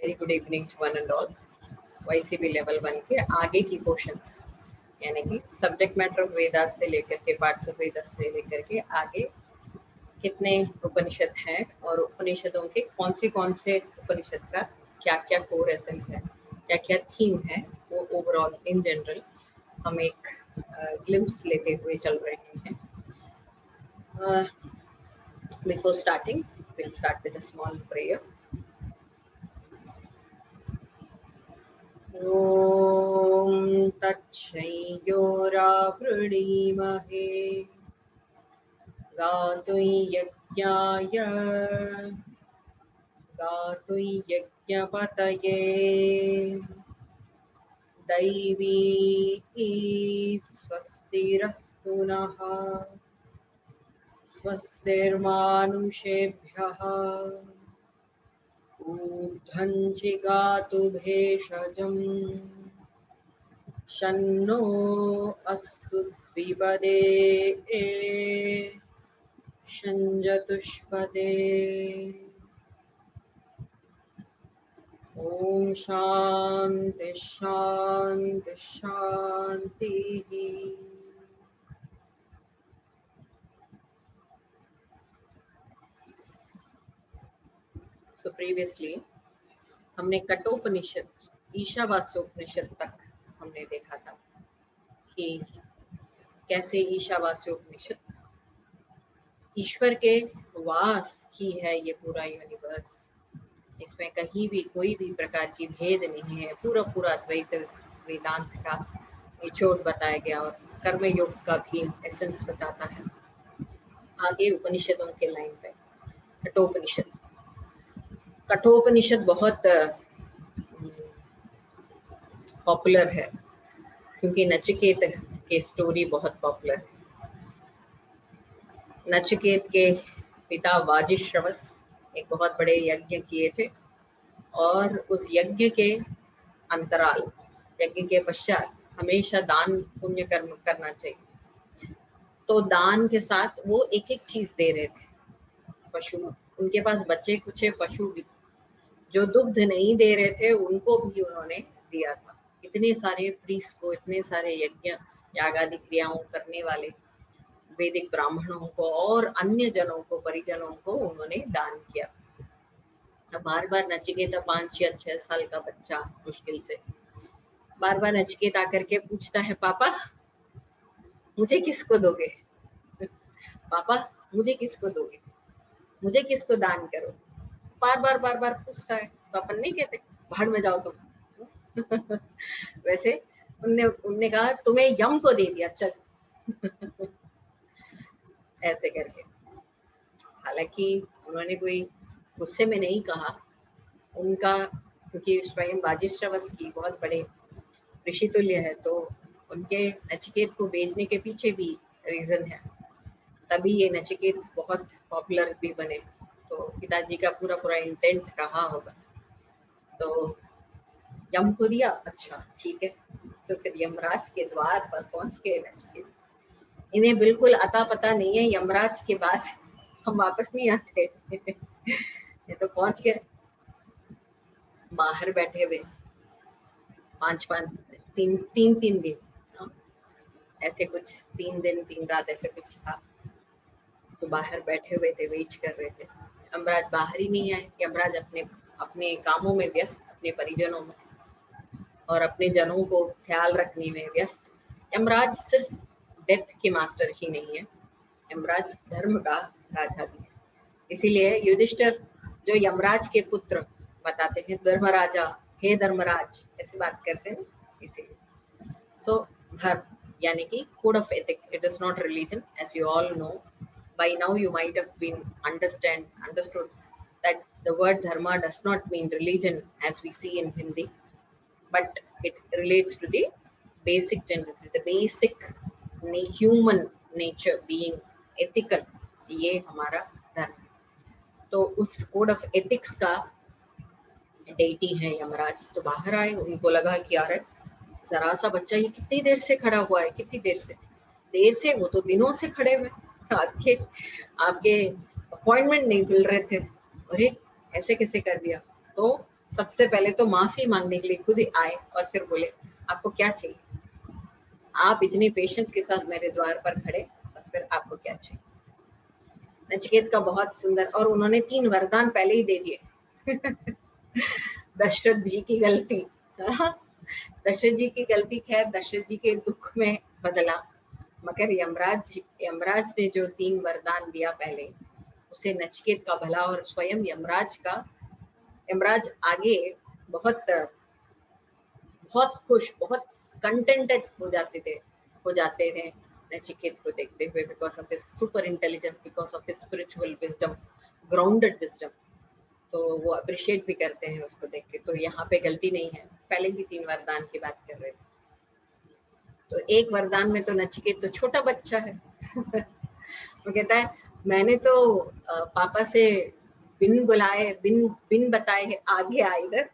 Very good evening to one and all. YCB level 1 के आगे की क्वेश्चंस यानी कि सब्जेक्ट मैटर ऑफ वेदास से लेकर के पार्ट्स ऑफ वेदास से लेकर के आगे कितने उपनिषद हैं और उपनिषदों के कौन से उपनिषद का क्या क्या कोर एसेंस है, क्या क्या थीम है, वो ओवरऑल इन जनरल हम एक ग्लिम्स लेते हुए चल रहे हैं। Before starting we'll start with a small prayer. ॐ तच्छयोरावृणीमहे गातुं यज्ञपतये दैवी स्वस्तिरस्तु नः स्वस्तिर्मानुषेभ्यः ऊर्ध्वं जिगातु भेषजम् शन्नो अस्तु द्विपदे शञ्चतुष्पदे। ॐ शान्ति शान्ति शान्तिः। So previously हमने कठोपनिषद ईशावास्योपनिषद तक हमने देखा था कि कैसे ईशावास्योपनिषद ईश्वर के वास ही है ये पूरा यूनिवर्स, इसमें कहीं भी कोई भी प्रकार की भेद नहीं है, पूरा अद्वैत वेदांत का निचोड़ बताया गया और कर्म योग का भी एसेंस बताता है। आगे उपनिषदों के लाइन पे कठोपनिषद बहुत पॉपुलर है क्योंकि नचिकेत के स्टोरी बहुत पॉपुलर है। नचिकेत के पिता वाजिश्रवस एक बहुत बड़े यज्ञ किए थे और उस यज्ञ के अंतराल यज्ञ के पश्चात हमेशा दान पुण्य कर्म करना चाहिए। तो दान के साथ वो एक एक चीज दे रहे थे। पशु, उनके पास बच्चे कुछ पशु भी जो दुग्ध नहीं दे रहे थे उनको भी उन्होंने दिया था। इतने सारे प्रीस्ट को, इतने सारे यज्ञ यागादि क्रियाओं करने वाले वैदिक ब्राह्मणों को और अन्य जनों को, परिजनों को उन्होंने दान किया। बार बार नचिकेता 5 या 6 साल का बच्चा मुश्किल से बार बार नचिकेत आकर के पूछता है, पापा मुझे किसको दोगे? पापा मुझे किसको दोगे? मुझे किसको दान करो? बार बार पूछता है। तो अपन नहीं कहते भाड़ में जाओ तुम। वैसे उनने कहा तुम्हें यम को दे दिया, चल। ऐसे करके, हालांकि उन्होंने कोई गुस्से में नहीं कहा उनका, क्योंकि स्वयं वाजिश्रवस की बहुत बड़े ऋषि तुल्य है, तो उनके नचिकेत को भेजने के पीछे भी रीजन है। तभी ये नचिकेत बहुत पॉपुलर भी बने। तो पिताजी का पूरा इंटेंट रहा होगा। तो यम को दिया, अच्छा ठीक है। तो फिर यमराज के द्वार पर पहुंच गए नचिकेत। इन्हें बिल्कुल अता पता नहीं है यमराज के बाद हम वापस नहीं आते। ये तो पहुंच गए, बाहर बैठे हुए 3 दिन ऐसे कुछ, 3 दिन 3 रात ऐसे कुछ था। तो बाहर बैठे हुए थे, वेट कर रहे थे। यमराज बाहर ही नहीं आए। यमराज अपने कामों में व्यस्त, अपने परिजनों में और अपने जनों को ख्याल रखने में व्यस्त। यमराज सिर्फ डेथ के मास्टर ही नहीं है, यमराज धर्म का राजा भी है। इसीलिए युधिष्ठिर जो यमराज के पुत्र बताते हैं, धर्मराजा, हे धर्मराज, ऐसी बात करते हैं। इसीलिए सो धर्म यानी कि code of ethics, it is not religion, as you all know by now. You might have been understood that the word dharma does not mean religion as we see in Hindi, but it relates to the basic tendency, the basic human nature being ethical. ये हमारा धर्म। तो उस code of ethics का deity है यमराज। तो बाहर आए, उनको लगा कि यार जरा सा बच्चा ये कितनी देर से खड़ा हुआ है, कितनी देर से, वो तो दिनों से खड़े हुए, आपके अपॉइंटमेंट नहीं मिल रहे थे, अरे ऐसे कैसे कर दिया? तो सबसे पहले तो माफी मांगने के लिए खुद ही आए और फिर बोले आपको क्या चाहिए, आप इतने पेशेंस के साथ मेरे द्वार पर खड़े और फिर आपको क्या चाहिए। नचिकेत का बहुत सुंदर, और उन्होंने 3 वरदान पहले ही दे दिए। दशरथ जी की गलती, दशरथ जी की गलती, खैर दशरथ जी के दुख में बदला, मगर यमराज ने जो 3 वरदान दिया पहले, उसे नचिकेत का भला और स्वयं यमराज आगे बहुत बहुत खुश, बहुत कंटेंटेड हो जाते थे नचिकेत को देखते हुए, because of his super intelligence, because of his spiritual wisdom, grounded wisdom. तो वो अप्रिशिएट भी करते हैं उसको देख के। तो यहाँ पे गलती नहीं है, पहले ही 3 वरदान की बात कर रहे थे। तो एक वरदान में तो नचिकेत तो छोटा बच्चा है। वो कहता है मैंने तो पापा से बिन बुलाए, बिन बताए आगे आ इधर।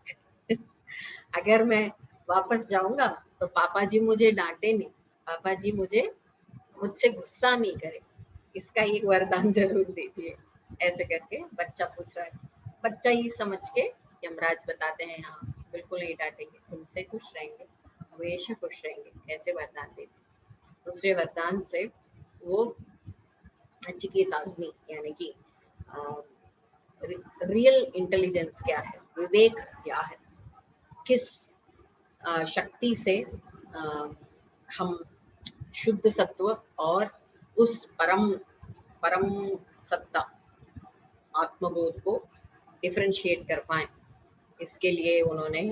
अगर मैं वापस जाऊंगा तो पापा जी मुझे डांटे नहीं, पापा जी मुझसे गुस्सा नहीं करे, इसका एक वरदान जरूर दीजिए। ऐसे करके बच्चा पूछ रहा है। बच्चा ही समझ के यमराज बताते हैं हाँ बिल्कुल नहीं डांटेंगे, तुमसे खुश रहेंगे, हमेशा खुश रहेंगे, ऐसे वरदान देते। दूसरे वरदान से वो नचिकेत आदमी, यानी कि रियल इंटेलिजेंस क्या है, विवेक क्या है, किस शक्ति से हम शुद्ध सत्व और उस परम सत्ता आत्मबोध को डिफरेंशिएट कर पाए, इसके लिए उन्होंने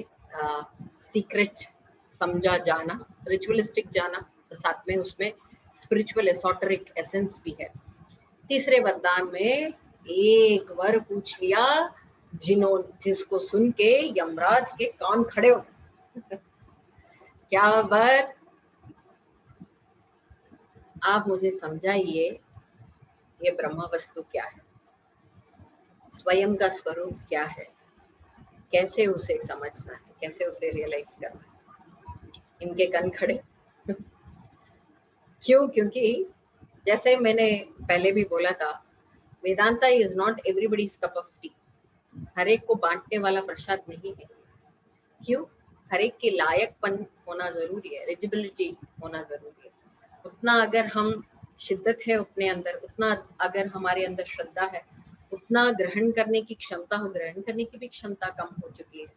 सीक्रेट समझा, जाना, रिचुअलिस्टिक जाना, तो साथ में उसमें स्पिरिचुअल एसोटेरिक एसेंस भी है। तीसरे वरदान में एक वर पूछ लिया जिसको सुन के यमराज के कान खड़े हो। क्या वर, आप मुझे समझाइए ये ब्रह्म वस्तु क्या है, स्वयं का स्वरूप क्या है, कैसे उसे समझना है, कैसे उसे रियलाइज करना है। इनके कान खड़े। क्यों? क्योंकि जैसे मैंने पहले भी बोला था, Vedanta is not everybody's cup of tea. हर एक को बांटने वाला प्रसाद नहीं है। क्यों? हर एक के लायकपन होना जरूरी है, एलिजिबिलिटी होना जरूरी है। उतना अगर हम शिद्दत है अपने अंदर, उतना अगर हमारे अंदर श्रद्धा है, उतना ग्रहण करने की क्षमता हो, ग्रहण करने की भी क्षमता कम हो चुकी है,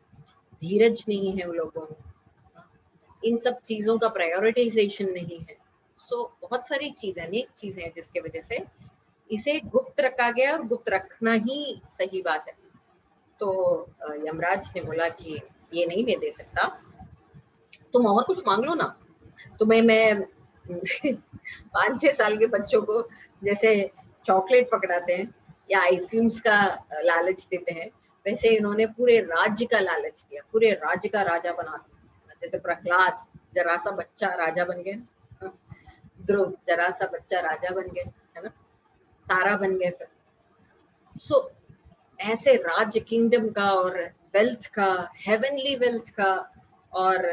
धीरज नहीं है उन लोगों में, इन सब चीजों का प्रायोरिटाइजेशन नहीं है। सो बहुत सारी चीजें, अनेक चीजें हैं जिसके वजह से इसे गुप्त रखा गया, और गुप्त रखना ही सही बात है। तो यमराज ने बोला कि ये नहीं मैं दे सकता, तुम और कुछ मांग लो ना। तुम्हें मैं 5-6 साल के बच्चों को जैसे चॉकलेट पकड़ाते हैं या आइसक्रीम्स का लालच देते हैं, वैसे इन्होंने पूरे राज्य का लालच दिया, पूरे राज्य का राजा बना दिया। जैसे प्रहलाद जरा सा बच्चा राजा बन गए, ध्रुव जरा सा बच्चा राजा बन गए, है ना, तारा बन गए फिर। सो ऐसे राज्य, किंगडम का और वेल्थ का, हेवनली वेल्थ का, और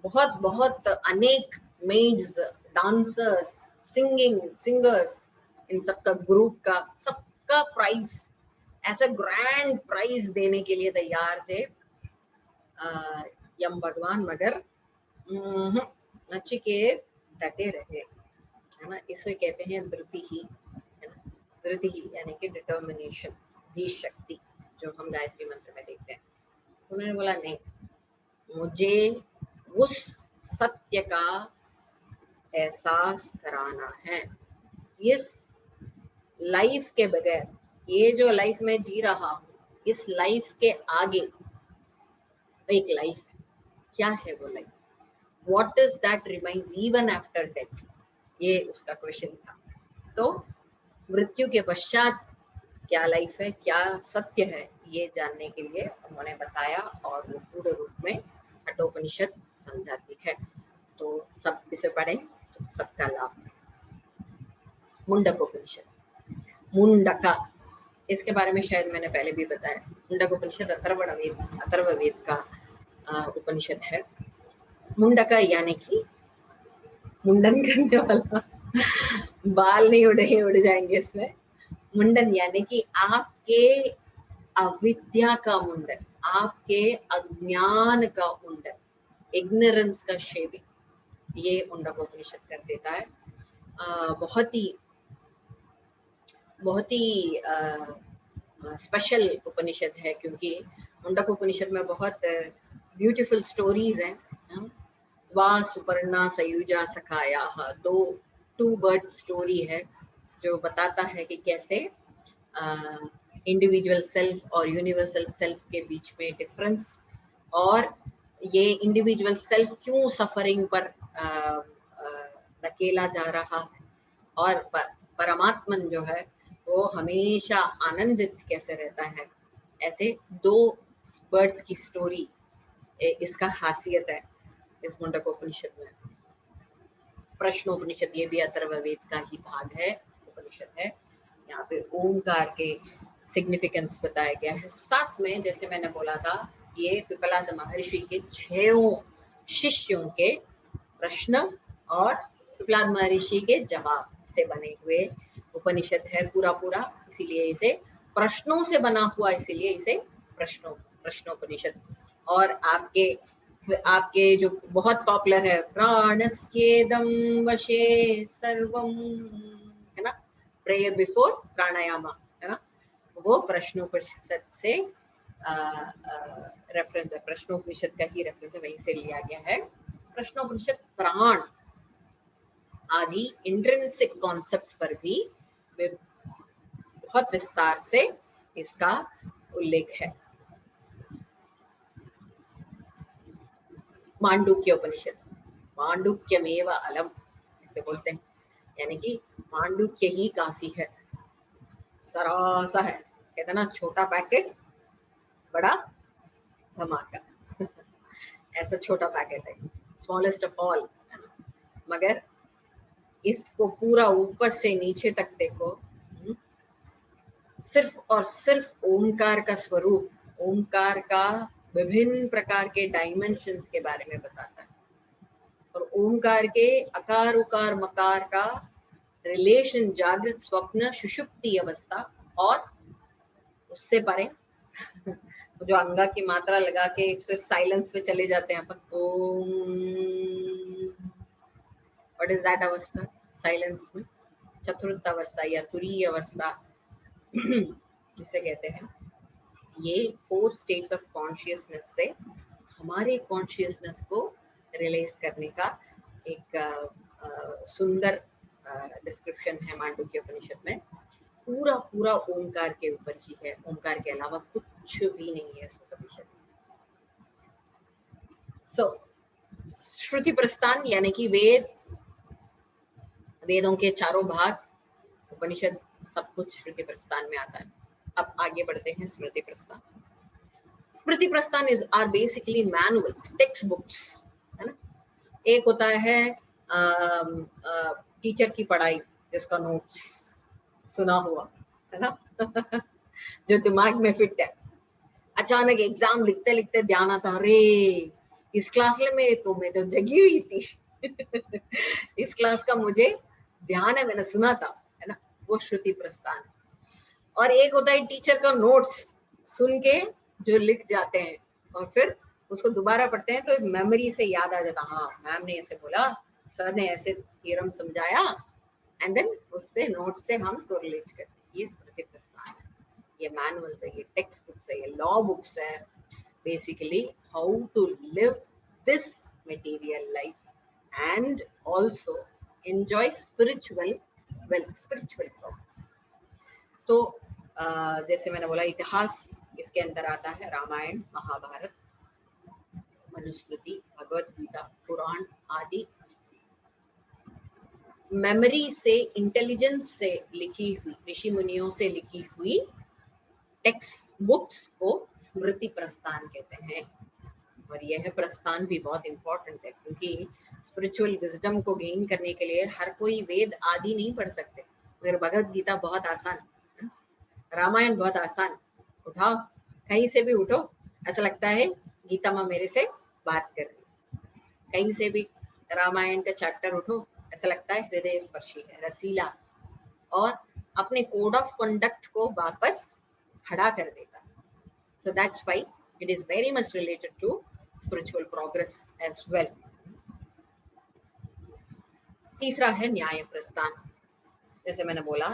बहुत बहुत अनेक मेड्स, डांसर्स, सिंगर्स, इन सबका ग्रुप का, सबका प्राइस, ऐसा ग्रैंड प्राइस देने के लिए तैयार थे यम भगवान, मगर नचिकेत डटे रहे, है ना। इसे कहते हैं धृति ही, है ना, धृति ही यानी कि डिटर्मिनेशन, धी शक्ति, जो हम गायत्री मंत्र में देखते हैं। उन्होंने बोला नहीं, मुझे उस सत्य का एहसास कराना है। इस लाइफ के बगैर, ये जो लाइफ में जी रहा हूँ, इस लाइफ के आगे एक लाइफ है। क्या है वो life? What is that remains even after death? ये उसका क्वेश्चन था। तो मृत्यु के पश्चात क्या लाइफ है, क्या सत्य है, ये जानने के लिए उन्होंने बताया, और वो पूर्ण रूप में कठोपनिषद समझाती है। तो सब इसे पढ़ें तो सबका लाभ। मुंडकोपनिषद, मुंडका, इसके बारे में शायद मैंने पहले भी बताया। मुंडकोपनिषद अथर्ववेद का उपनिषद है। मुंडका यानी कि मुंडन करने वाला, बाल नहीं उड़ जाएंगे इसमें। मुंडन यानी कि आपके अविद्या का मुंडन, आपके अज्ञान का उंड, इग्नोरेंस का शेविंग, ये मुंडकोपनिषद कर देता है। बहुत ही स्पेशल उपनिषद है, क्योंकि मुंडकोपनिषद में बहुत ब्यूटीफुल स्टोरीज हैं। वा सुपर्णा सयुजा सखाया, टू बर्ड स्टोरी है जो बताता है कि कैसे इंडिविजुअल सेल्फ और यूनिवर्सल सेल्फ के बीच में डिफरेंस, और ये इंडिविजुअल सेल्फ क्यों सफरिंग पर धकेला जा रहा है, और परमात्मन जो है वो हमेशा आनंदित कैसे रहता है। ऐसे दो बर्ड्स की स्टोरी इसका खासियत है इस मुंडकोपनिषद में। प्रश्नोपनिषद ये भी अथर्ववेद का ही भाग है, उपनिषद है। यहाँ पे ओमकार के सिग्निफिकेंस बताया गया है। साथ में जैसे मैंने बोला था, ये पिपलाद महर्षि के 6 शिष्यों के प्रश्न और पिपलाद महर्षि के जवाब से बने हुए उपनिषद है पूरा, इसीलिए इसे प्रश्नों से बना हुआ, इसीलिए इसे प्रश्नोपनिषद। और आपके जो बहुत पॉपुलर है, प्राणस्येदं वशे सर्वम, है ना, प्रेयर बिफोर प्राणायाम, है ना, वो प्रश्नोपनिषद से रेफरेंस है, प्रश्नोपनिषद का ही रेफरेंस है, वहीं से लिया गया है। प्रश्नोपनिषद प्राण आदि इंट्रिंसिक कॉन्सेप्ट्स पर भी बहुत विस्तार से इसका उल्लेख है। मांडुक्य उपनिषद, मांडुक्यमेव अलम ऐसे बोलते हैं, यानी कि मांडुक्य ही काफी है, सरासा है। कहते ना, छोटा पैकेट बड़ा धमाका ऐसा छोटा पैकेट है, स्मॉलेस्ट ऑफ ऑल, मगर इसको पूरा ऊपर से नीचे तक देखो, सिर्फ और सिर्फ ओमकार का स्वरूप, ओमकार का विभिन्न प्रकार के डायमेंशंस के बारे में बताता है, और ओमकार के अकार उकार मकार का रिलेशन जागृत स्वप्न सुषुप्ति अवस्था और उससे परे जो अंगा की मात्रा लगा के फिर साइलेंस में चले जाते हैं अपन, ओम, व्हाट इज दैट अवस्था साइलेंस में, चतुर्थ अवस्था या तुरीय अवस्था जिसे कहते हैं। ये 4 स्टेट्स ऑफ कॉन्शियसनेस से हमारे कॉन्शियसनेस को रियलाइज करने का एक सुंदर डिस्क्रिप्शन है मांडुक्य उपनिषद में। पूरा ओमकार के ऊपर ही है, ओमकार के अलावा कुछ भी नहीं है इस उपनिषद में। श्रुति प्रस्थान यानी कि वेदों के चारों भाग, उपनिषद, सब कुछ श्रुति प्रस्थान में आता है। अब आगे बढ़ते हैं स्मृति Prasthan. Smriti Prasthan are basically manuals, text books, है ना। एक होता है टीचर की पढ़ाई, जिसका नोट्स सुना हुआ, है ना जो दिमाग में फिट है। अचानक एग्जाम लिखते लिखते ध्यान आता, अरे इस क्लास में तो मैं तो जगी हुई थी इस क्लास का मुझे ध्यान है, मैंने सुना था, है ना, वो श्रुति प्रस्थान। और एक होता है टीचर का नोट्स सुन के जो लिख जाते हैं और फिर उसको दोबारा पढ़ते हैं तो मेमोरी से याद आ जाता, हाँ मैम ने ऐसे बोला, सर ने ऐसे थ्योरम समझाया, एंड देन उससे नोट से हम कोरिलेट करते हैं। ये स्मृति प्रस्थान है, ये मैनुअल्स है, ये टेक्स्ट बुक्स है, ये लॉ बुक्स है, basically how to live this material life and also enjoy spiritual wealth, spiritual profits. तो जैसे मैंने बोला, इतिहास इसके अंदर आता है, रामायण, महाभारत, मनुस्मृति, भगवत गीता, पुराण आदि मेमोरी से, इंटेलिजेंस से लिखी हुई, ऋषि मुनियों से लिखी हुई टेक्स्ट बुक्स को स्मृति प्रस्थान कहते हैं। और यह प्रस्थान भी बहुत इंपॉर्टेंट है, क्योंकि स्पिरिचुअल विजडम को गेन करने के लिए हर कोई वेद आदि नहीं पढ़ सकते। अगर भगवत गीता बहुत आसान, रामायण बहुत आसान, उठाओ कहीं से भी उठो, ऐसा लगता है गीता माँ मेरे से बात कर रही। कहीं से भी रामायण का चैप्टर उठो, ऐसा लगता है हृदय स्पर्शी है, रसीला, और अपने कोड ऑफ कंडक्ट को वापस खड़ा कर देता। So that's why It is very much related to spiritual progress as well. तीसरा है न्याय प्रस्थान, जैसे मैंने बोला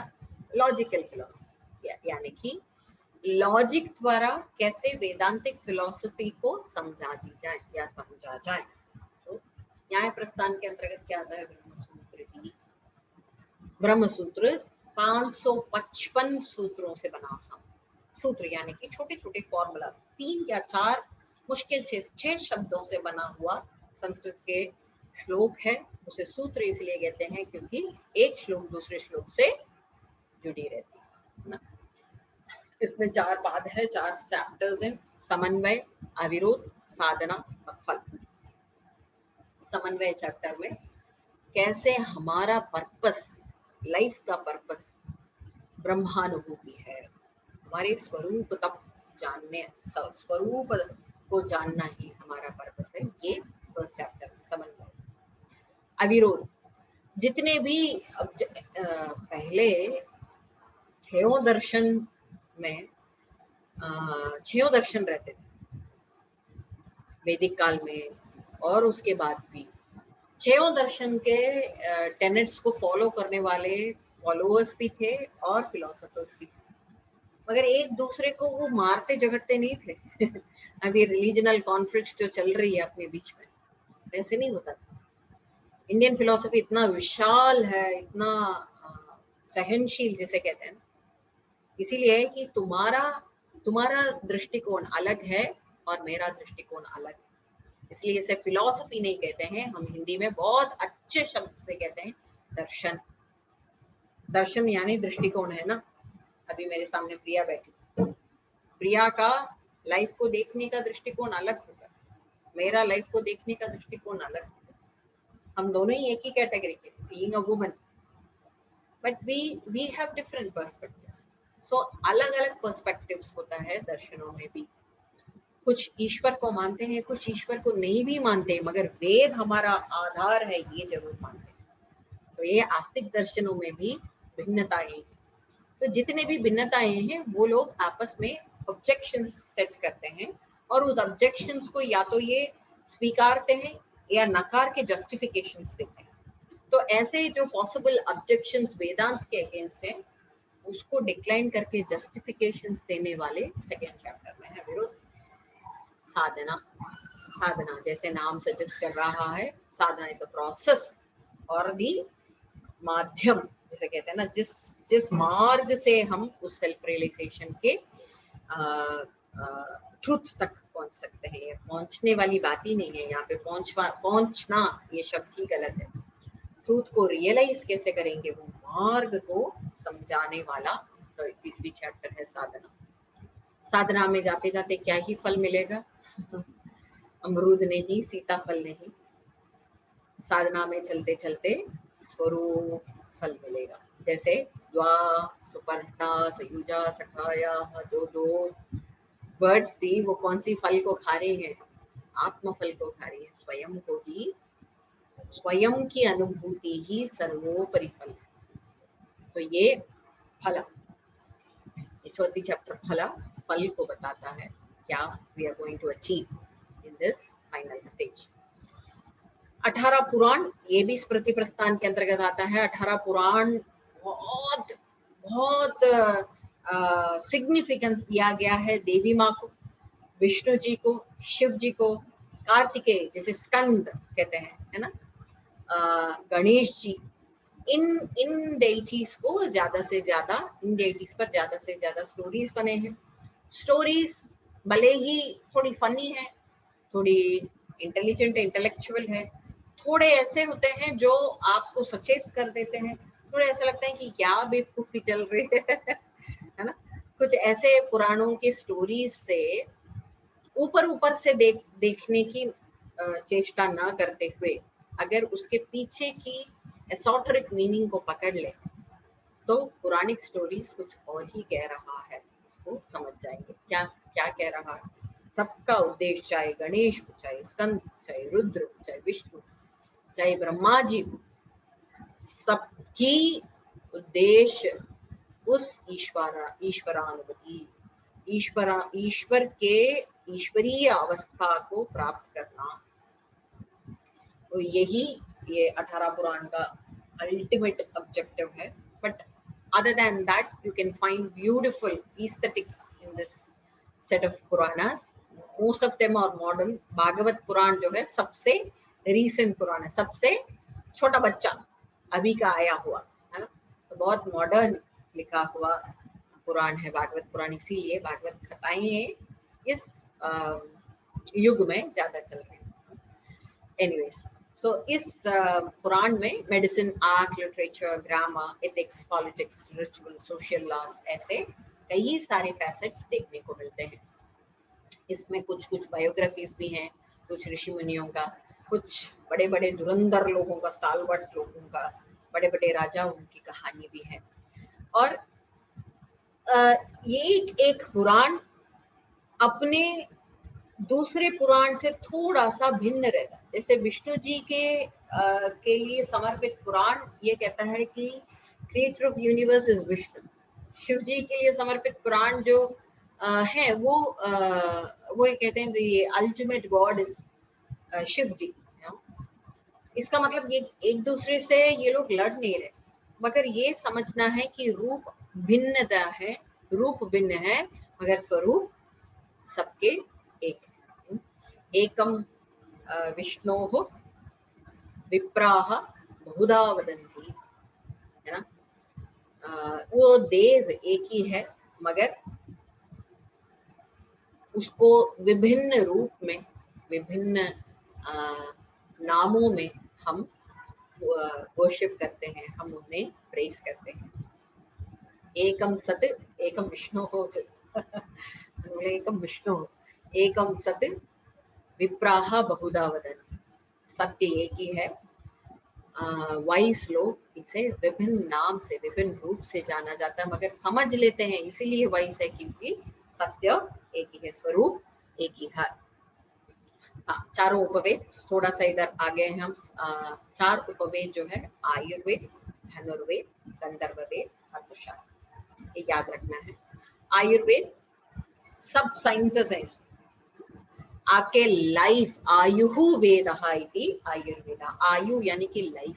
लॉजिकल फिलोसफी, यानी कि लॉजिक द्वारा कैसे वेदांतिक फिलोसफी को समझा दी जाए या समझा जाए। तो न्याय प्रस्थान के अंतर्गत क्या आता है? ब्रह्मसूत्र की, ब्रह्मसूत्र 555 सूत्रों से बना है। सूत्र यानी कि छोटे छोटे फॉर्मूला, 3 या 4 मुश्किल से 6 शब्दों से बना हुआ संस्कृत के श्लोक है। उसे सूत्र इसलिए कहते हैं क्योंकि एक श्लोक दूसरे श्लोक से जुड़ी रहती है ना। इसमें 4 पाद है, 4 चैप्टर्स हैं, समन्वय, अविरोध, साधना और फल। समन्वय चैप्टर में कैसे हमारा पर्पस, लाइफ का पर्पस ब्रह्मानुभूति है, हमारे स्वरूप तक जानने, स्वरूप को जानना ही हमारा पर्पस है, ये फर्स्ट चैप्टर में समन्वय। अविरोध, जितने भी पहले छयों दर्शन में 6 दर्शन रहते थे वैदिक काल में, और उसके बाद भी 6 दर्शन के टेनेट्स को फॉलो करने वाले फॉलोअर्स भी थे और फिलोसफर्स भी थे, मगर एक दूसरे को वो मारते झगड़ते नहीं थे। अभी रिलीजनल कॉन्फ्लिक्ट्स जो चल रही है अपने बीच में, वैसे नहीं होता था। इंडियन फिलोसफी इतना विशाल है, इतना सहनशील जिसे कहते हैं, इसीलिए कि तुम्हारा दृष्टिकोण अलग है और मेरा दृष्टिकोण अलग है, इसलिए इसे फिलॉसफी नहीं कहते हैं, हम हिंदी में बहुत अच्छे शब्द से कहते हैं दर्शन। दर्शन यानी दृष्टिकोण है ना। अभी मेरे सामने प्रिया बैठी, प्रिया का लाइफ को देखने का दृष्टिकोण अलग होगा, मेरा लाइफ को देखने का दृष्टिकोण अलग होगा। हम दोनों ही एक ही कैटेगरी के, being a woman, but we have different perspectives. So अलग अलग पर्सपेक्टिव्स होता है दर्शनों में भी। कुछ ईश्वर को मानते हैं, कुछ ईश्वर को नहीं भी मानते, मगर वेद हमारा आधार है ये जरूर मानते हैं। तो ये आस्तिक दर्शनों में भी भिन्नताएं हैं। तो जितने भी भिन्नताएं हैं वो लोग आपस में ऑब्जेक्शंस सेट करते हैं, और उस ऑब्जेक्शंस को या तो ये स्वीकारते हैं या नकार के जस्टिफिकेशंस देते हैं। तो ऐसे जो पॉसिबल ऑब्जेक्शंस वेदांत के अगेंस्ट हैं, उसको डिक्लाइन करके जस्टिफिकेशंस देने वाले सेकेंड चैप्टर में है विरोध। साधना, साधना जैसे नाम सजेस्ट कर रहा है, साधना इज अ प्रोसेस और दी माध्यम, जैसे कहते हैं ना, जिस मार्ग से हम उस सेल्फ रियलाइजेशन के ट्रुथ तक पहुंच सकते हैं। पहुंचने वाली बात ही नहीं है यहाँ पे, पहुंचना ये शब्द ही गलत है। ट्रूथ को रियलाइज कैसे करेंगे, वो मार्ग को समझाने वाला तो तीसरी चैप्टर है साधना। साधना में जाते जाते क्या ही फल मिलेगा? अमरूद नहीं, सीताफल नहीं, साधना में चलते चलते स्वरूप फल मिलेगा। जैसे द्वा सुपर्णा सयुजा सखाया, दो बर्ड्स थी, वो कौन सी फल को खा रही है? आत्म फल को खा रही है, स्वयं को ही, स्वयं की अनुभूति ही सर्वोपरि फल है। तो ये फला, ये चौथी चैप्टर फल को बताता है, क्या we are going to achieve in this final stage. 18 Puran, ये भी स्मृति प्रस्थान के अंतर्गत आता है। 18 पुराण बहुत बहुत सिग्निफिकेंस दिया गया है देवी माँ को, विष्णु जी को, शिव जी को, कार्तिकेय जैसे स्कंद कहते हैं, है ना, गणेश जी, इन डेइटीज को ज्यादा से ज्यादा, इन डेइटीज पर ज्यादा से ज्यादा स्टोरीज बने हैं। स्टोरीज भले ही थोड़ी फनी है, थोड़ी इंटेलिजेंट इंटेलेक्चुअल है, थोड़े ऐसे होते हैं जो आपको सचेत कर देते हैं, थोड़े ऐसा लगता है कि क्या बेवकूफी चल रही है ना। कुछ ऐसे पुराणों के स्टोरीज से ऊपर से देखने की चेष्टा ना करते हुए, अगर उसके पीछे की एसोटेरिक मीनिंग को पकड़ ले तो पुराणिक स्टोरीज कुछ और ही कह रहा है, इसको समझ जाएंगे क्या क्या कह रहा है। सबका उद्देश्य, चाहे गणेश हो, चाहे स्कंद, चाहे रुद्र, चाहे विष्णु, चाहे ब्रह्मा जी, सबकी उद्देश्य उस ईश्वरानुभूति, ईश्वर के ईश्वरीय अवस्था को प्राप्त करना, तो यही ये 18 पुराण का अल्टीमेट ऑब्जेक्टिव है. But other than that you can find beautiful aesthetics in this set of Puranas. Most of them are modern. Bhagavata Purana जो है सबसे रीसेंट पुराण है, सबसे छोटा बच्चा अभी का आया हुआ है ना, तो बहुत मॉडर्न लिखा हुआ पुराण है भागवत पुराण. इसीलिए भागवत कथाएं इस युग में ज्यादा चल रही है. एनीवेज, सो इस पुराण में medicine, art, literature, grammar, ethics, politics, ritual, social loss, ऐसे कई सारे फैसेट्स देखने को मिलते हैं. इसमें कुछ कुछ बायोग्राफीज भी हैं, कुछ ऋषि मुनियों का, कुछ बड़े बड़े धुरंधर लोगों का, स्टालवर्ड्स लोगों का, बड़े बड़े राजा उनकी कहानी भी है. और ये एक पुराण अपने दूसरे पुराण से थोड़ा सा भिन्न रहता है. जैसे विष्णु जी के लिए समर्पित पुराण ये कहता है कि creator of universe is Vishnu. Shiva ji के लिए समर्पित पुराण जो है वो ये कहते हैं ये अल्टीमेट गॉड इज शिव जी. इसका मतलब ये एक दूसरे से ये लोग लड़ नहीं रहे, मगर ये समझना है कि रूप भिन्नता है, रूप भिन्न है मगर स्वरूप सबके एक है. एकम विष्णोः विप्राः बहुधा वदन्ति, है ना. वो देव एक ही है मगर उसको विभिन्न रूप में, विभिन्न नामों में हम वर्शिप करते हैं, हम उन्हें प्रेज करते हैं. एकम सत एकम विष्णु हो एकम विष्णु एकम सत विप्राः बहुधा वदन्ति. सत्य एक ही है. वाइस लोग इसे विभिन्न नाम से, विभिन्न रूप से जाना जाता है, मगर समझ लेते हैं इसीलिए वाइस है क्योंकि सत्य एक ही है, स्वरूप एक ही है. चारों उपवेद, थोड़ा सा इधर आ गए हैं हम. 4 उपवेद जो है आयुर्वेद, धनुर्वेद, गंधर्ववेद, अर्थशास्त्र, ये याद रखना है. आयुर्वेद सब साइंसेस है इसमें. आपके लाइफ, आयुहु वेदः इति आयुर्वेद. आयु यानी कि लाइफ.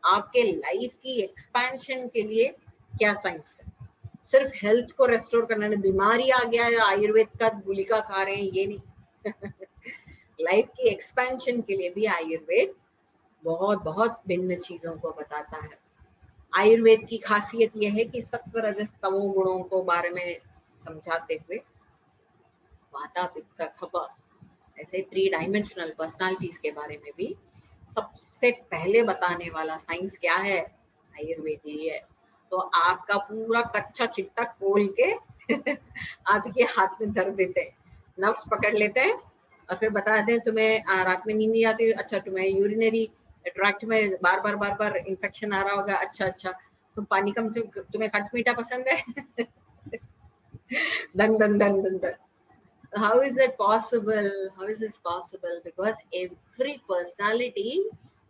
आपके लाइफ की एक्सपेंशन के लिए क्या साइंस है? सिर्फ हेल्थ को रेस्टोर करना नहीं, बीमारी आ गया है आयुर्वेद का गुलिका खा रहे हैं, ये नहीं. लाइफ की एक्सपेंशन के लिए भी आयुर्वेद बहुत बहुत भिन्न चीजों को बताता है. आयुर्वेद की खासियत यह है कि सत्व रजस तमो गुणों को बारे में समझाते हुए वाता पित्त कफ, ऐसे 3 डायमेंशनल पर्सनालिटीज के बारे में भी सबसे पहले बताने वाला साइंस क्या है? आयुर्वेद ही है. तो आपका पूरा कच्चा चिट्टा खोल के आपके हाथ में धर देते हैं, नफ्स पकड़ लेते हैं और फिर बता दें तुम्हें रात में नींद नहीं आती, अच्छा तुम्हें यूरिनरी ट्रैक्ट में बार बार इन्फेक्शन आ रहा होगा, अच्छा तुम पानी कम, तुम्हें खट मीठा पसंद है. दन दन दन दन दन. How is that possible? How is this possible? Because every personality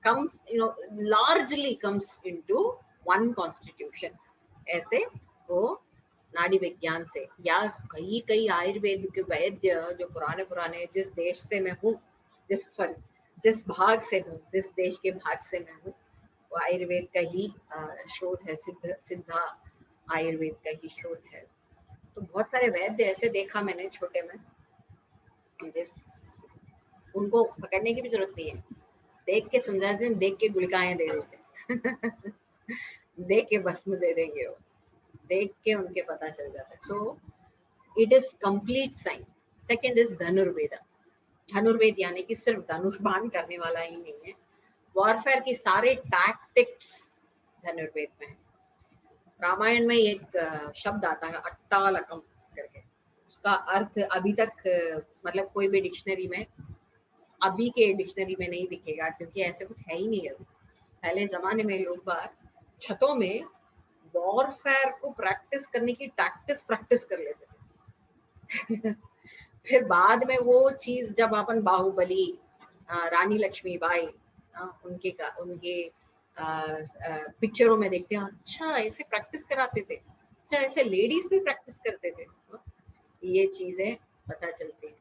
comes, largely comes into one constitution. ऐसे वो नाड़ी विज्ञान से या कई आयुर्वेद के वैद्य जो पुराने जिस देश से मैं हूँ, जिस भाग से हूँ, जिस देश के भाग से मैं हूँ, वो आयुर्वेद का ही शोध है, सिद्धा आयुर्वेद का ही शोध है. तो बहुत सारे वैद्य ऐसे देखा मैंने छोटे में, जिस उनको पकड़ने की भी जरूरत नहीं है, देख के समझा देते, देख के गुलिकाएं दे देते. देख के भस्म दे देंगे वो, देख के उनके पता चल जाता है. So it is complete science. Second is Dhanurveda. Dhanurveda यानी कि सिर्फ धनुष बाण करने वाला ही नहीं है, वॉरफेयर की सारे टैक्टिक्स धनुर्वेद में है. रामायण में एक शब्द आता है अट्टालकम करके, उसका अर्थ अभी तक मतलब कोई भी डिक्शनरी में, अभी के डिक्शनरी में नहीं दिखेगा क्योंकि ऐसे कुछ है ही नहीं. अभी पहले जमाने में लोग बार छतों में वॉरफेयर को प्रैक्टिस करने की प्रैक्टिस कर लेते थे. फिर बाद में वो चीज जब अपन बाहुबली, रानी लक्ष्मीबाई, उनके पिक्चरों में देखते हैं, अच्छा ऐसे प्रैक्टिस कराते थे, अच्छा ऐसे लेडीज भी प्रैक्टिस करते थे. ये चीजें पता चलती हैं।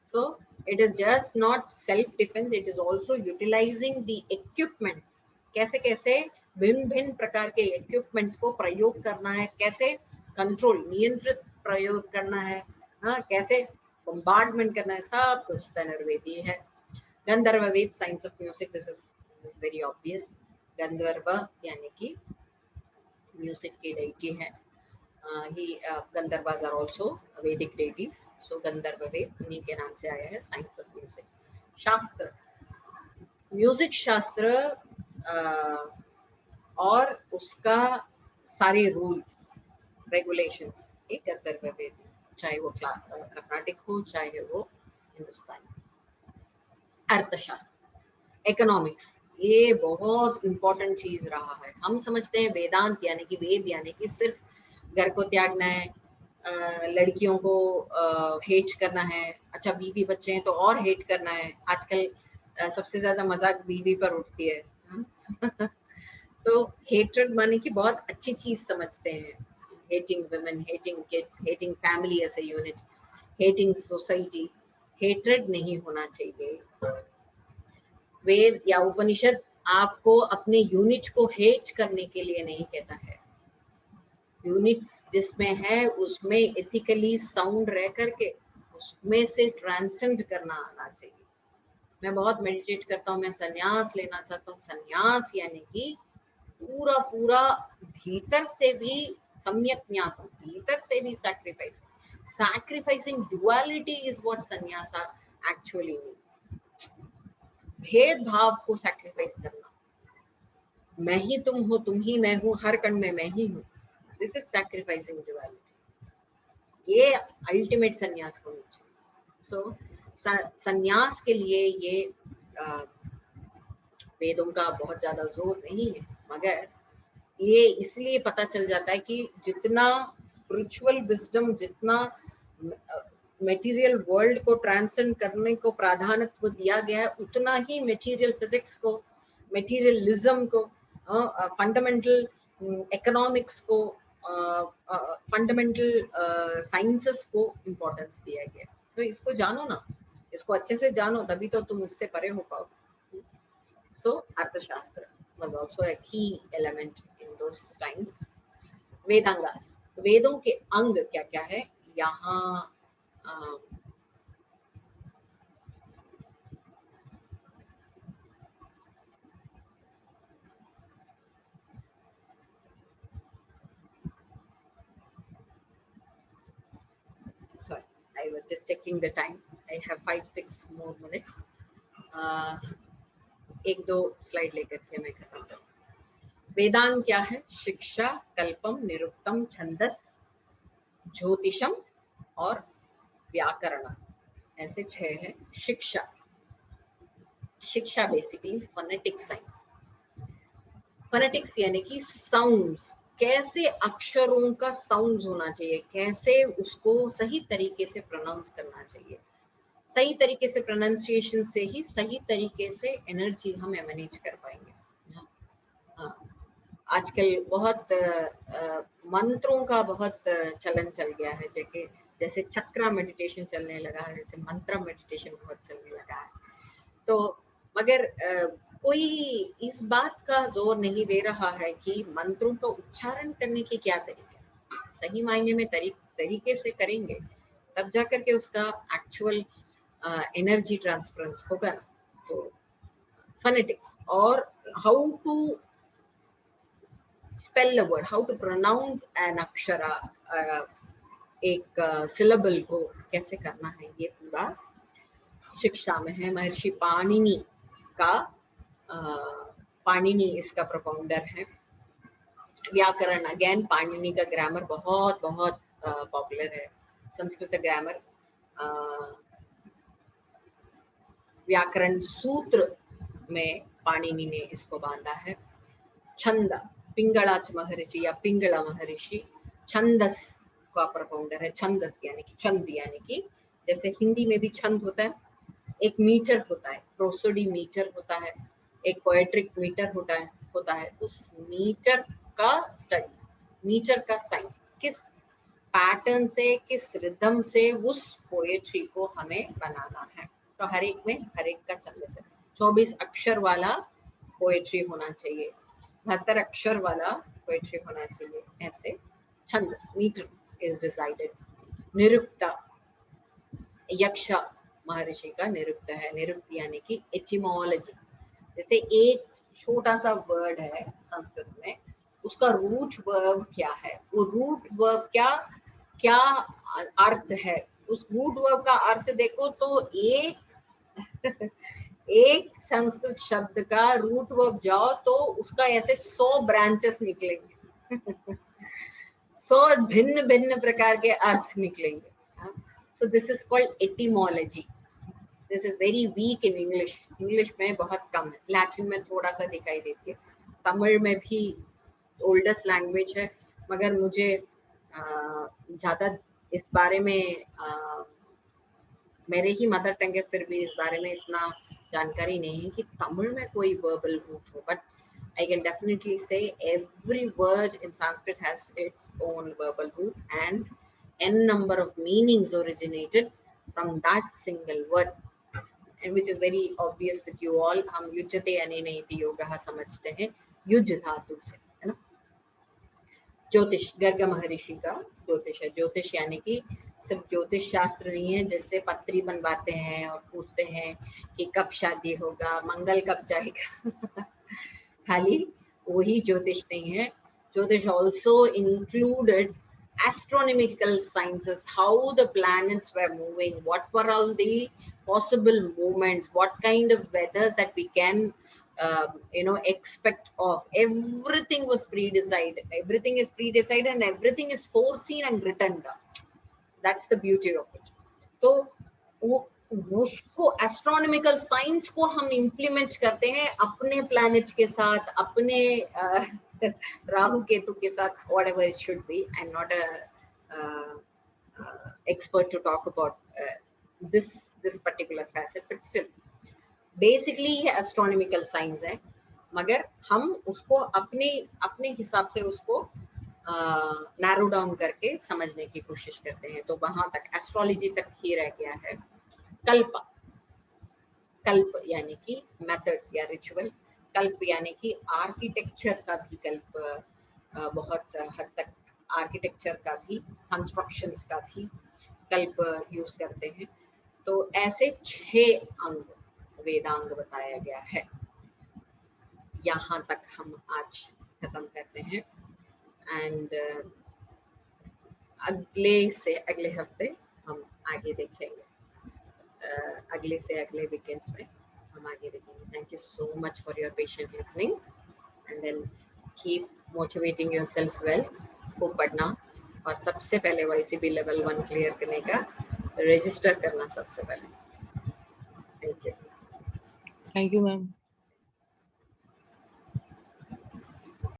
So it is just not self defence, it is also utilising the equipments. कैसे कैसे भिन्न भिन्न प्रकार के इक्विपमेंट्स को प्रयोग करना है, कैसे कंट्रोल नियंत्रित प्रयोग करना है, हाँ कैसे बम्बार्डमेंट करना है, सब कुछ धनुर्वेदी है। Gandharva Veda science of music, this is very obvious. Gandharva यानी कि म्यूजिक की डेटी है। Gandharvas are also Vedic deities, so गंधर्व वेद उन्हीं के नाम से आया है। साइंस ऑफ म्यूजिक, शास्त्र, म्यूजिक शास्त्र और उसका सारे रूल्स रेगुलेशंस एक गंधर्व वेद, चाहे वो कर्नाटिक हो चाहे वो हिंदुस्तानी। अर्थशास्त्र, इकोनॉमिक्स, ये बहुत इंपॉर्टेंट चीज रहा है। हम समझते हैं वेदांत यानी कि वेद यानी कि सिर्फ घर को त्यागना है, लड़कियों को हेट करना है, अच्छा बीवी बच्चे हैं तो और हेट करना है। आजकल सबसे ज्यादा मजाक बीवी पर उठती है तो हेट्रेड माने कि बहुत अच्छी चीज समझते हैं। Hating women, hating kids, hating family as a unit, hating society. Hatred नहीं होना चाहिए। वेद या उपनिषद आपको अपने यूनिट को हेट करने के लिए नहीं कहता है। यूनिट्स जिसमें है उसमें एथिकली साउंड रह करके उसमें से ट्रांसेंड करना आना चाहिए। मैं बहुत मेडिटेट करता हूँ, मैं संन्यास लेना चाहता हूँ। संन्यास यानी कि पूरा पूरा भीतर से भी सम्यक न्यास, भीतर से भी sacrifice. Sacrificing duality is what संन्यास एक्चुअली मीन्स। भेदभाव को सैक्रिफाइस करना, मैं ही तुम हो, तुम ही मैं हूँ, हर कण में मैं ही हूँ। This is sacrificing duality. ये अल्टीमेट संन्यास होनी चाहिए। सो संन्यास के लिए ये वेदों का बहुत ज्यादा जोर नहीं है, मगर ये इसलिए पता चल जाता है कि जितना स्पिरिचुअल विजडम, जितना मटेरियल वर्ल्ड को ट्रांसेंड करने को प्राधान्यत्व दिया गया है, उतना ही मटेरियल फिजिक्स को, मटेरियलिज्म को, फंडामेंटल इकोनॉमिक्स को, फंडामेंटल साइंसेस को इम्पोर्टेंस दिया गया। तो इसको जानो ना, इसको अच्छे से जानो, तभी तो तुम इससे परे हो पाओ। So Arthashastra was also a key element in those times. वेदांगास, वेदों के अंग क्या क्या है यहाँ। Sorry, I was just checking the time. I have 5-6 more minutes. एक दो स्लाइड लेकर के मैं खत्म करूँ। वेदांग क्या है? शिक्षा, कल्पम, निरुक्तम, छंदस, ज्योतिषम और व्याकरण, ऐसे 6 है। शिक्षा, शिक्षा बेसिकली फोनेटिक साइंस। फोनेटिक्स यानी कि साउंड्स, कैसे अक्षरों का साउंड्स होना चाहिए, कैसे उसको सही तरीके से प्रोनाउंस करना चाहिए। सही तरीके से प्रोनाउंसिएशन से ही सही तरीके से एनर्जी हम मैनेज कर पाएंगे। आजकल बहुत मंत्रों का बहुत चलन चल गया है, जैसे चक्रा मेडिटेशन चलने लगा है, जैसे मंत्र मेडिटेशन बहुत चलने लगा है। तो मगर कोई इस बात का जोर नहीं दे रहा है कि मंत्रों का उच्चारण करने के क्या तरीके, सही मायने में तरीके से करेंगे तब जाकर के उसका एक्चुअल एनर्जी ट्रांसफरेंस होगा। तो फोनेटिक्स और how to spell a word, how to pronounce an akshara, एक सिलेबल को कैसे करना है, ये पूरा शिक्षा में है। महर्षि पाणिनि का, पाणिनि इसका प्रोपाउंडर है। व्याकरण, अगेन पाणिनि का ग्रामर बहुत बहुत पॉपुलर है, संस्कृत ग्रामर। व्याकरण सूत्र में पाणिनि ने इसको बांधा है। छंद, पिंगलाच महर्षि या पिंगला महर्षि छंदस का प्रोपाउंडर है। छंदस यानी कि छंद, यानी कि जैसे हिंदी में भी छंद होता है, एक मीटर होता है, प्रोसोडी मीटर होता है, एक पोएट्रिक मीटर होता है। उस मीटर का स्टडी, मीटर का साइंस, किस पैटर्न से, किस रिदम से उस पोएट्री को हमें बनाना है। तो हर एक में हर एक का छंद है। 24 अक्षर वाला पोएट्री होना चाहिए, 72 अक्षर वाला पोएट्री होना चाहिए, ऐसे छंदस मीटर इज डिसाइडेड। निरुक्ता, यक्ष महर्षि का निरुक्त है। निरुक्त यानी कि एटिमोलॉजी, जैसे एक छोटा सा वर्ड है संस्कृत में, उसका रूट वर्ब क्या है, वो रूट वर्ब क्या क्या अर्थ है, उस रूट वर्ब का अर्थ देखो तो एक संस्कृत शब्द का रूट वर्ब जाओ तो उसका ऐसे 100 ब्रांचेस निकलेंगे 100 भिन्न भिन्न प्रकार के अर्थ निकलेंगे। So this is called etymology. This is very weak in English. English में बहुत कम है, Latin में थोड़ा सा दिखाई देती है, तमिल में भी ओल्डेस्ट लैंग्वेज है, मगर मुझे ज़्यादा इस बारे में मेरे ही मदर टंग है, फिर भी इस बारे में इतना जानकारी नहीं है कि तमिल में कोई वर्बल रूट हो, but I can definitely say every word in Sanskrit has its own verbal root and n number of meanings originated from that single word, and which is very obvious with you all. हम युज्यते अनेन इति योगः समझते हैं use धातु से, है ना। ज्योतिष, गर्ग महर्षि का ज्योतिष है। ज्योतिष यानी कि सिर्फ ज्योतिष शास्त्र नहीं है जिससे पत्री बनवाते हैं और पूछते हैं कि कब शादी होगा, मंगल कब जाएगा खाली वही ज्योतिष नहीं है। ज्योतिष also included astronomical sciences, how the planets were moving, what were all the possible movements, what kind of weathers that we can expect of. Everything was pre-decided, everything is pre-decided and everything is foreseen and written down. That's the beauty of it. तो उसको astronomical science को हम implement करते हैं अपने planet के साथ, अपने राहु केतु के साथ, whatever it should be. I'm not a expert to talk about this particular facet, but still basically ये एस्ट्रोनॉमिकल साइंस है, मगर हम उसको अपने हिसाब से उसको नैरो डाउन करके समझने की कोशिश करते हैं। तो वहां तक एस्ट्रोलॉजी तक ही रह गया है। कल्प, कल्प यानी कि मेथड्स या रिचुअल, कल्प यानी कि आर्किटेक्चर का भी कल्प, बहुत हद तक आर्किटेक्चर का भी, कंस्ट्रक्शंस का भी कल्प यूज करते हैं। तो ऐसे 6 अंग वेदांग बताया गया है। यहाँ तक हम आज खत्म करते हैं एंड अगले हफ्ते हम आगे देखेंगे, अगले से अगले वीकेंड्स में हम आगे देखेंगे। Thank you so much for your patient listening and then keep motivating yourself well. खूब पढ़ना और सबसे पहले YCB लेवल 1 क्लियर करने का रजिस्टर करना सबसे पहले। Thank you. Thank you ma'am.